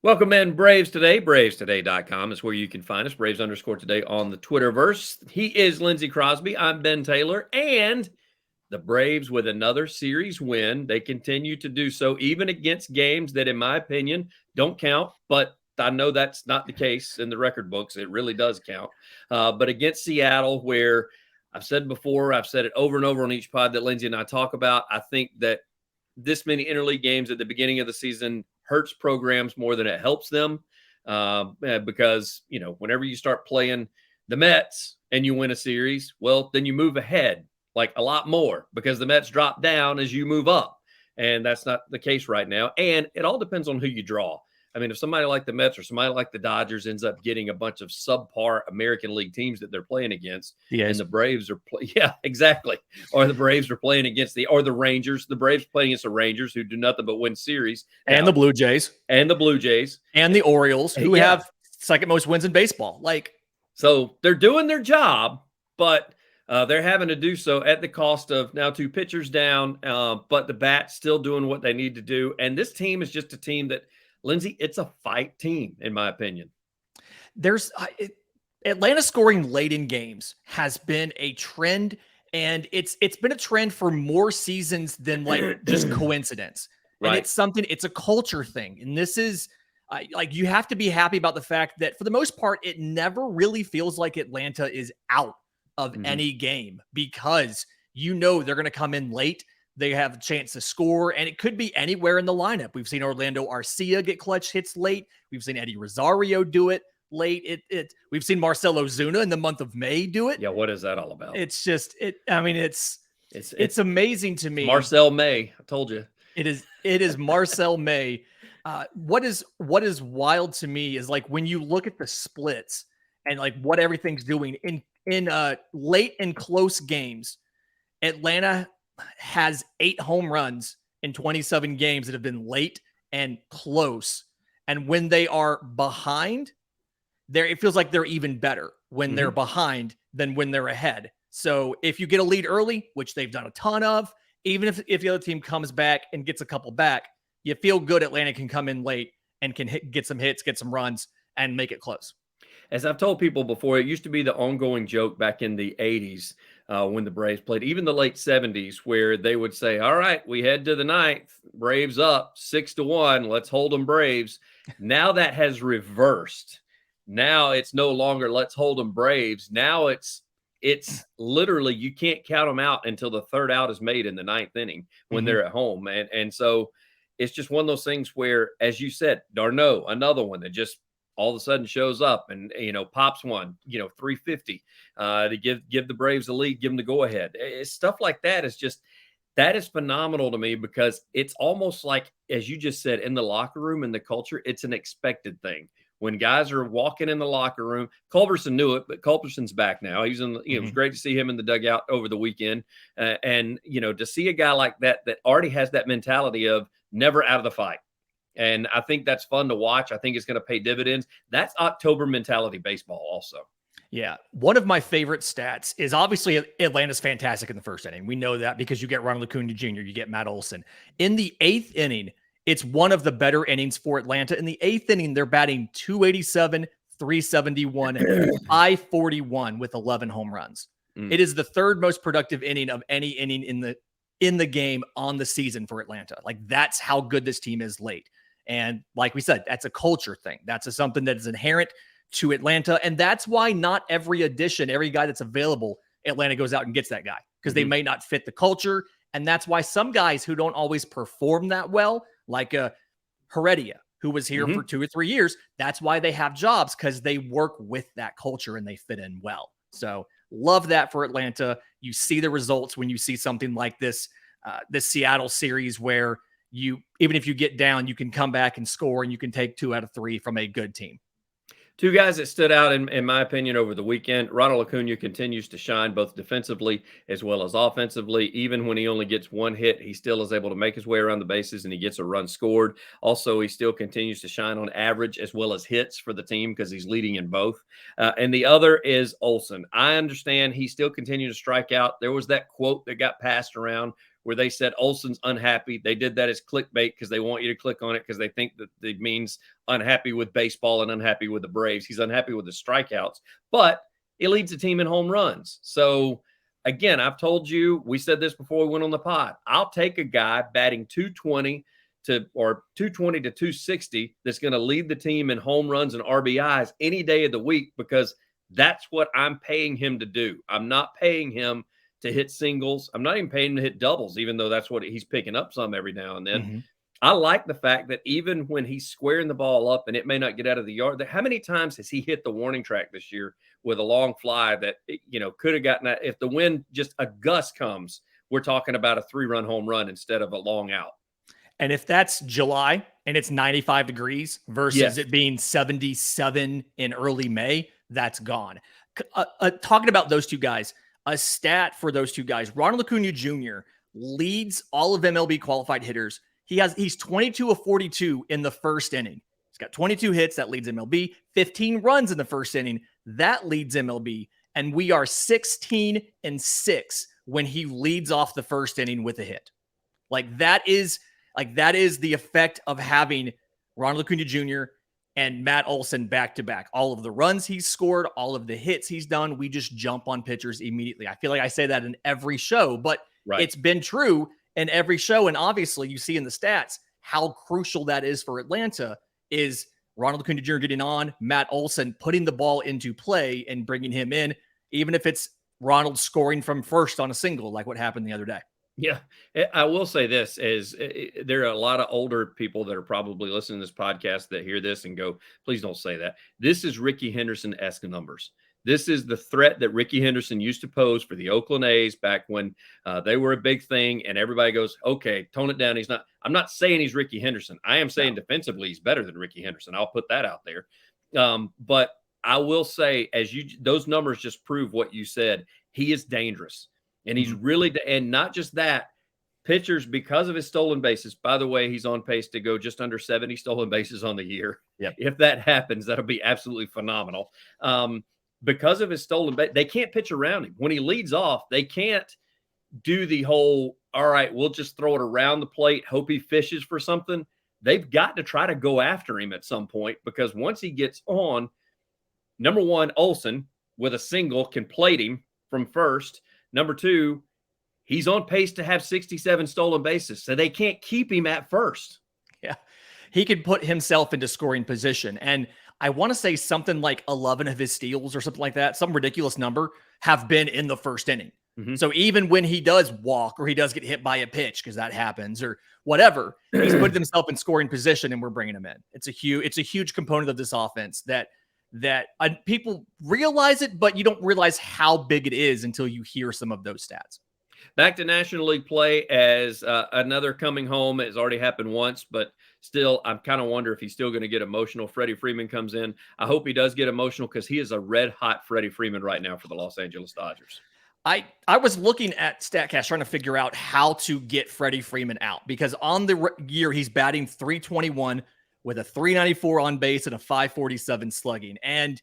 Welcome in Braves Today. BravesToday.com is where you can find us. Braves_today on the Twitterverse. He is Lindsay Crosby. I'm Ben Taylor. And the Braves with another series win. They continue to do so, even against games that, in my opinion, don't count. But I know that's not the case in the record books. It really does count. But against Seattle, where I've said before, I've said it over and over on each pod that Lindsay and I talk about, I think that this many interleague games at the beginning of the season hurts programs more than it helps them, because, whenever you start playing the Mets and you win a series, well, then you move ahead like a lot more because the Mets drop down as you move up. And that's not the case right now. And it all depends on who you draw. I mean, if somebody like the Mets or somebody like the Dodgers ends up getting a bunch of subpar American League teams that they're playing against, and the Braves are yeah, exactly. Or the Braves are playing against the Rangers. The Braves playing against the Rangers, who do nothing but win series. And the Blue Jays. And the Blue Jays. And the Orioles, who have second most wins in baseball. So they're doing their job, but they're having to do so at the cost of now 2 pitchers down, but the bat's still doing what they need to do. And this team is just a team that, Lindsay, it's a fight team, in my opinion. Atlanta scoring late in games has been a trend, and it's been a trend for more seasons than just coincidence. Right. And it's a culture thing. And this is you have to be happy about the fact that for the most part, it never really feels like Atlanta is out of any game, because they're going to come in late. They have a chance to score, and it could be anywhere in the lineup. We've seen Orlando Arcia get clutch hits late. We've seen Eddie Rosario do it late. We've seen Marcell Ozuna in the month of May do it. Yeah, what is that all about? It's just it's amazing to me. Marcel May, I told you. It is Marcel May. What is wild to me is when you look at the splits and what everything's doing in late and close games. Atlanta has 8 home runs in 27 games that have been late and close. And when they are behind, it feels like they're even better when they're behind than when they're ahead. So if you get a lead early, which they've done a ton of, even if the other team comes back and gets a couple back, you feel good Atlanta can come in late and can get some hits, get some runs, and make it close. As I've told people before, it used to be the ongoing joke back in the 80s when the Braves played, even the late 70s, where they would say, all right, we head to the 9th, Braves up 6-1, let's hold them Braves. Now that has reversed. Now it's no longer let's hold them Braves. Now it's literally you can't count them out until the 3rd out is made in the 9th inning when they're at home. And so it's just one of those things where, as you said, Darno, another one that just all of a sudden shows up and, pops one, 350 to give the Braves the lead, give them the go ahead. Stuff like that is phenomenal to me, because it's almost like, as you just said, in the locker room and the culture, it's an expected thing. When guys are walking in the locker room, Culberson knew it, but Culberson's back now. He's in. It was great to see him in the dugout over the weekend, and to see a guy like that already has that mentality of never out of the fight. And I think that's fun to watch. I think it's going to pay dividends. That's October mentality baseball also. Yeah. One of my favorite stats is obviously Atlanta's fantastic in the first inning. We know that because you get Ronald Acuña Jr., you get Matt Olson. In the 8th inning, it's one of the better innings for Atlanta. In the 8th inning, they're batting 287, 371, 541 with 11 home runs. It is the 3rd most productive inning of any inning in the game on the season for Atlanta. That's how good this team is late. And like we said, that's a culture thing. That's something that is inherent to Atlanta. And that's why not every addition, every guy that's available, Atlanta goes out and gets that guy, because they may not fit the culture. And that's why some guys who don't always perform that well, like Heredia, who was here for 2 or 3 years, that's why they have jobs, because they work with that culture and they fit in well. So love that for Atlanta. You see the results when you see something like this Seattle series, where even if you get down, you can come back and score, and you can take 2 out of 3 from a good team. 2 guys that stood out, in my opinion, over the weekend. Ronald Acuña continues to shine both defensively as well as offensively. Even when he only gets 1 hit, he still is able to make his way around the bases, and he gets a run scored. Also, he still continues to shine on average as well as hits for the team, because he's leading in both. And the other is Olson. I understand he still continues to strike out. There was that quote that got passed around where they said Olson's unhappy. They did that as clickbait because they want you to click on it because they think that it means unhappy with baseball and unhappy with the Braves. He's unhappy with the strikeouts, but it leads the team in home runs. So again, I've told you, we said this before we went on the pod. I'll take a guy batting 220 to 260 that's going to lead the team in home runs and RBIs any day of the week because that's what I'm paying him to do. I'm not paying him to hit singles. I'm not even paying him to hit doubles, even though that's what he's picking up some every now and then. Mm-hmm. I like the fact that even when he's squaring the ball up and it may not get out of the yard, how many times has he hit the warning track this year with a long fly that, could have gotten that? If the wind, just a gust comes, we're talking about a 3-run home run instead of a long out. And if that's July and it's 95 degrees versus it being 77 in early May, that's gone. Talking about those two guys, a stat for those two guys, Ronald Acuña Jr. leads all of MLB qualified hitters. He's 22 of 42 in the first inning. He's got 22 hits. That leads MLB. 15 runs in the first inning. That leads MLB. And we are 16-6 when he leads off the first inning with a hit. That is the effect of having Ronald Acuña Jr. and Matt Olson back to back. All of the runs he's scored, all of the hits he's done, we just jump on pitchers immediately. I feel like I say that in every show, but It's been true in every show. And obviously you see in the stats how crucial that is for Atlanta is Ronald Acuña Jr. getting on, Matt Olson putting the ball into play and bringing him in, even if it's Ronald scoring from first on a single, like what happened the other day. Yeah, I will say this is there are a lot of older people that are probably listening to this podcast that hear this and go, please don't say that. This is Ricky Henderson-esque numbers. This is the threat that Ricky Henderson used to pose for the Oakland A's back when they were a big thing, and everybody goes, okay, tone it down. I'm not saying he's Ricky Henderson. I am saying defensively he's better than Ricky Henderson. I'll put that out there. But I will say, those numbers just prove what you said. He is dangerous, and he's really, and not just that, pitchers, because of his stolen bases. By the way, he's on pace to go just under 70 stolen bases on the year. Yep. If that happens, that'll be absolutely phenomenal. Because of his stolen base, they can't pitch around him. When he leads off, they can't do the whole, all right, we'll just throw it around the plate, hope he fishes for something. They've got to try to go after him at some point, because once he gets on, number one, Olson with a single can plate him from first. Number two, he's on pace to have 67 stolen bases, so they can't keep him at first. Yeah, he could put himself into scoring position. And I want to say something like 11 of his steals or something like that, some ridiculous number, have been in the first inning. Mm-hmm. So even when he does walk or he does get hit by a pitch, because that happens, or whatever, he's put himself in scoring position and we're bringing him in. It's a huge component of this offense that people realize it, but you don't realize how big it is until you hear some of those stats. Back to National League play as another coming home. It's already happened once, but still, I kind of wonder if he's still going to get emotional. Freddie Freeman comes in. I hope he does get emotional, because he is a red-hot Freddie Freeman right now for the Los Angeles Dodgers. I was looking at StatCast trying to figure out how to get Freddie Freeman out, because on the year he's batting .321 with a .394 on base and a .547 slugging. And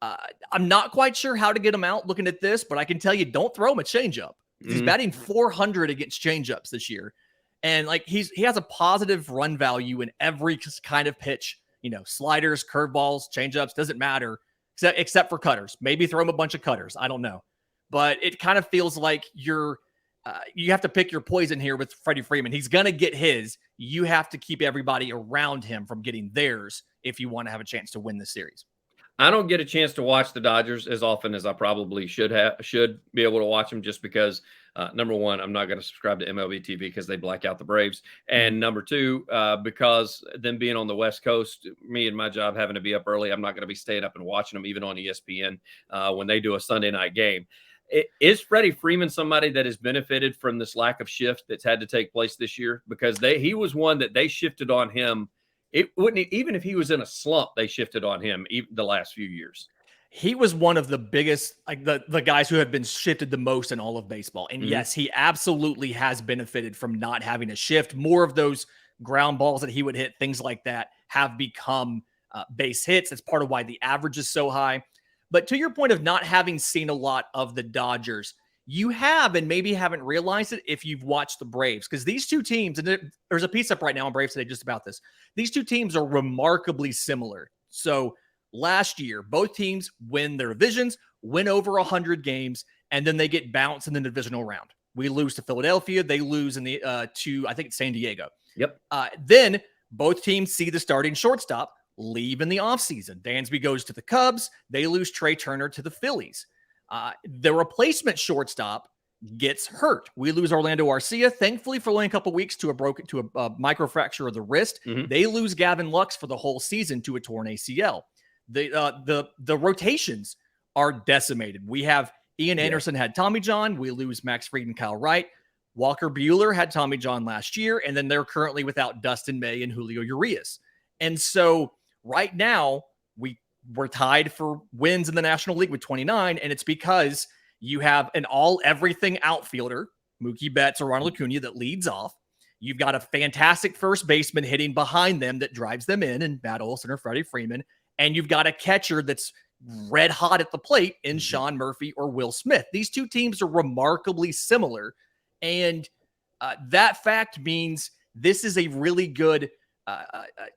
I'm not quite sure how to get him out looking at this, but I can tell you, don't throw him a changeup. He's batting .400 against changeups this year. And he has a positive run value in every kind of pitch, sliders, curveballs, changeups, doesn't matter, except for cutters. Maybe throw him a bunch of cutters. I don't know. But it kind of feels like you have to pick your poison here with Freddie Freeman. He's going to get his. You have to keep everybody around him from getting theirs if you want to have a chance to win this series. I don't get a chance to watch the Dodgers as often as I probably should be able to watch them, just because, number one, I'm not going to subscribe to MLB TV because they black out the Braves. And number two, because them being on the West Coast, me and my job having to be up early, I'm not going to be staying up and watching them even on ESPN when they do a Sunday night game. Is Freddie Freeman somebody that has benefited from this lack of shift that's had to take place this year? Because he was one that they shifted on him. It wouldn't, even if he was in a slump, they shifted on him even the last few years. He was one of the biggest, like the guys who have been shifted the most in all of baseball. And yes, he absolutely has benefited from not having a shift. More of those ground balls that he would hit, things like that, have become base hits. That's part of why the average is so high. But to your point of not having seen a lot of the Dodgers, You have, and maybe haven't realized it if you've watched the Braves, because these two teams, and there's a piece up right now on Braves Today just about this. These two teams are remarkably similar. So last year, both teams win their divisions, win over 100 games, and then they get bounced in the divisional round. We lose to Philadelphia. They lose in the to, I think, San Diego. Yep. Then both teams see the starting shortstop leave in the offseason. Dansby goes to the Cubs. They lose Trey Turner to the Phillies. The replacement shortstop gets hurt. We lose Orlando Arcia, thankfully for only a couple weeks to a microfracture of the wrist. Mm-hmm. They lose Gavin Lux for the whole season to a torn ACL. The rotations are decimated. We have Ian Anderson had Tommy John. We lose Max Fried and Kyle Wright. Walker Buehler had Tommy John last year, and then they're currently without Dustin May and Julio Urias. And so right now we're tied for wins in the National League with 29, and it's because you have an all-everything outfielder, Mookie Betts or Ronald Acuña, that leads off. You've got a fantastic first baseman hitting behind them that drives them in Matt Olson or Freddie Freeman, and you've got a catcher that's red hot at the plate in Sean Murphy or Will Smith. These two teams are remarkably similar, and that fact means this is a really good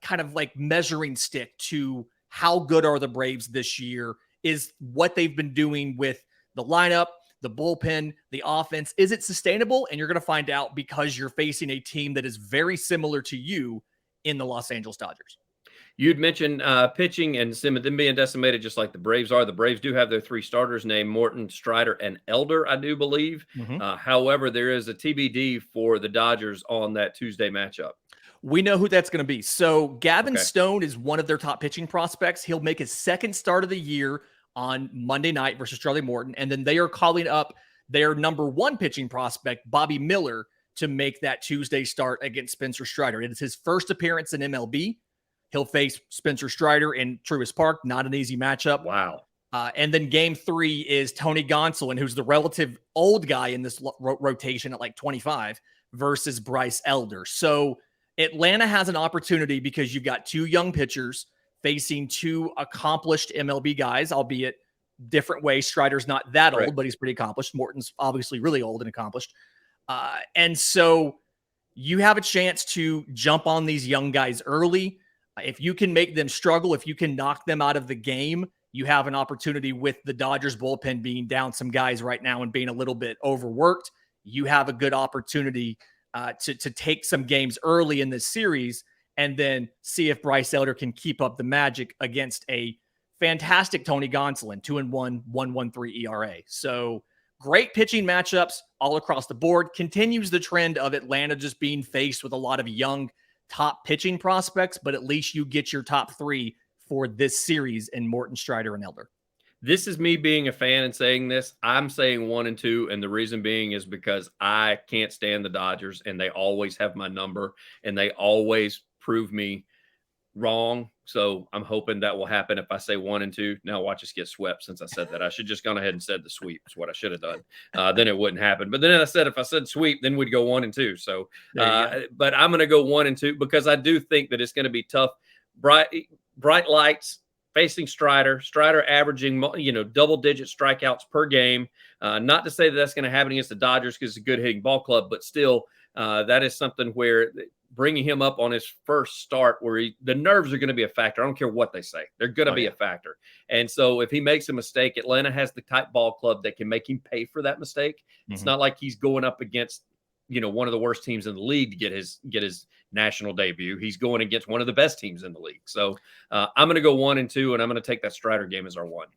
kind of like measuring stick to how good are the Braves this year, is what they've been doing with the lineup, the bullpen, the offense. Is it sustainable? And you're going to find out because you're facing a team that is very similar to you in the Los Angeles Dodgers. You'd mentioned pitching and them being decimated just like the Braves are. The Braves do have their three starters named Morton, Strider, and Elder, I do believe. However, there is a TBD for the Dodgers on that Tuesday matchup. We know who that's going to be. So Gavin Stone is one of their top pitching prospects. He'll make his second start of the year on Monday night versus Charlie Morton. And then they are calling up their number one pitching prospect, Bobby Miller, to make that Tuesday start against Spencer Strider. It is his first appearance in MLB. He'll face Spencer Strider in Truist Park. Not an easy matchup. Wow. And then game 3 is Tony Gonsolin, who's the relative old guy in this rotation at like 25, versus Bryce Elder. So Atlanta has an opportunity because you've got two young pitchers facing two accomplished MLB guys, albeit different ways. Strider's not that old, but he's pretty accomplished. Morton's obviously really old and accomplished. And so you have a chance to jump on these young guys early. If you can make them struggle, if you can knock them out of the game, you have an opportunity with the Dodgers bullpen being down some guys right now and being a little bit overworked. You have a good opportunity to take some games early in this series and then see if Bryce Elder can keep up the magic against a fantastic Tony Gonsolin, 2-1, 1.13 ERA. So great pitching matchups all across the board. Continues the trend of Atlanta just being faced with a lot of young top pitching prospects, but at least you get your top 3 for this series in Morton, Strider, and Elder. This is me being a fan and saying this. I'm saying 1-2, and the reason being is because I can't stand the Dodgers, and they always have my number, and they always prove me wrong. So I'm hoping that will happen if I say 1-2. Now watch us get swept. Since I said that, I should just gone ahead and said the sweep is what I should have done. Then it wouldn't happen. But then I said, if I said sweep, then we'd go 1-2. So, but I'm going to go 1-2 because I do think that it's going to be tough. Bright lights facing Strider averaging, double-digit strikeouts per game. Not to say that that's going to happen against the Dodgers because it's a good hitting ball club, but still, that is something where bringing him up on his first start where the nerves are going to be a factor. I don't care what they say. They're going to be a factor. And so if he makes a mistake, Atlanta has the type ball club that can make him pay for that mistake. It's not like he's going up against, one of the worst teams in the league to get his national debut. He's going against one of the best teams in the league. So I'm going to go 1-2, and I'm going to take that Strider game as our 1.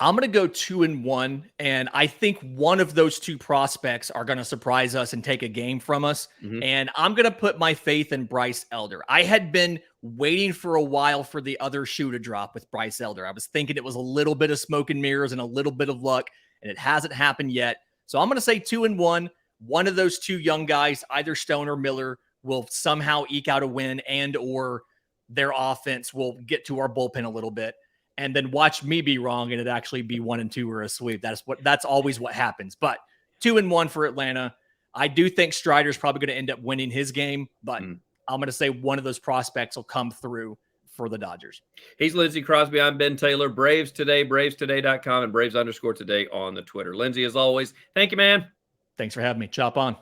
I'm going to go 2-1, and I think one of those two prospects are going to surprise us and take a game from us, and I'm going to put my faith in Bryce Elder. I had been waiting for a while for the other shoe to drop with Bryce Elder. I was thinking it was a little bit of smoke and mirrors and a little bit of luck, and it hasn't happened yet. So I'm going to say 2-1. One of those two young guys, either Stone or Miller, will somehow eke out a win, and or their offense will get to our bullpen a little bit. And then watch me be wrong and it actually be 1-2 or a sweep. That's always what happens. But 2-1 for Atlanta. I do think Strider's probably going to end up winning his game, but I'm going to say one of those prospects will come through for the Dodgers. He's Lindsay Crosby. I'm Ben Taylor. Braves Today, bravestoday.com, and Braves_today on the Twitter. Lindsay, as always, thank you, man. Thanks for having me. Chop on.